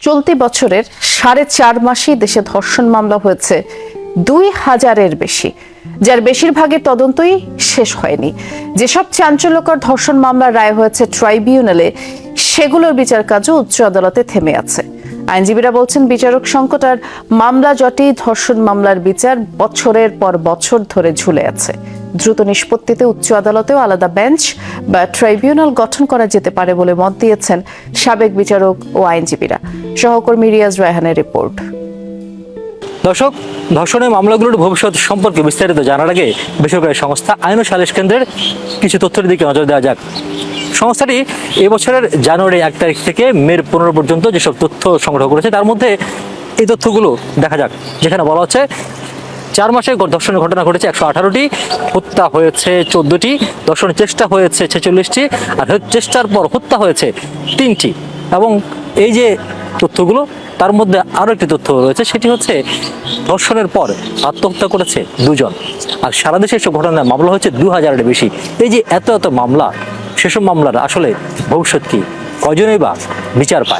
চলতি বছরের 4.5 মাসেই দেশে ধর্ষণ মামলা হয়েছে 2000-এর বেশি, যার বেশিরভাগের তদন্তই শেষ হয়নি। যেসব চাঞ্চল্যকর ধর্ষণ মামলার রায় হয়েছে ট্রাইব্যুনালে, সেগুলোর বিচার কাজও উচ্চ আদালতে থেমে আছে। আইনজীবীরা বলছেন, বিচারক সংকট আর মামলা জটেই ধর্ষণ মামলার বিচার বছরের পর বছর ধরে ঝুলে আছে। দ্রুত নিষ্পত্তিতে উচ্চ আদালতেও আলাদা বেঞ্চ বা ট্রাইব্যুনাল গঠন করা যেতে পারে বলে মত দিয়েছেন সাবেক বিচারক ও আইনজীবীরা। সহকর্মী রিয়াজ রায়হানের রিপোর্ট। দর্শক, ধর্ষণের মামলাগুলোর ভবিষ্যৎ সম্পর্কে বিস্তারিত জানার আগে বেসরকারি সংস্থা আইন ও সালিশ কেন্দ্রের কিছু তথ্যের দিকে নজর দেওয়া যাক। সংস্থাটি এবছরের জানুয়ারি 1 তারিখ থেকে মে 15 পর্যন্ত যেসব তথ্য সংগ্রহ করেছে, তার মধ্যে এই তথ্যগুলো দেখা যাক। যেখানে বলা হচ্ছে, 4 মাসে ধর্ষণের ঘটনা ঘটেছে 118টি, হত্যা হয়েছে 14টি, ধর্ষণের চেষ্টা হয়েছে 46টি, আর চেষ্টার পর হত্যা হয়েছে 3টি। এবং এই যে তথ্যগুলো, তার মধ্যে আরও একটি তথ্য রয়েছে, সেটি হচ্ছে ধর্ষণের পর আত্মহত্যা করেছে 2 জন। আর সারা দেশে এসব ঘটনার মামলা হচ্ছে 2000-এর বেশি। এই যে এত মামলা, সেসব মামলার আসলে ভবিষ্যৎ কি? কয়জনই বা বিচার পায়?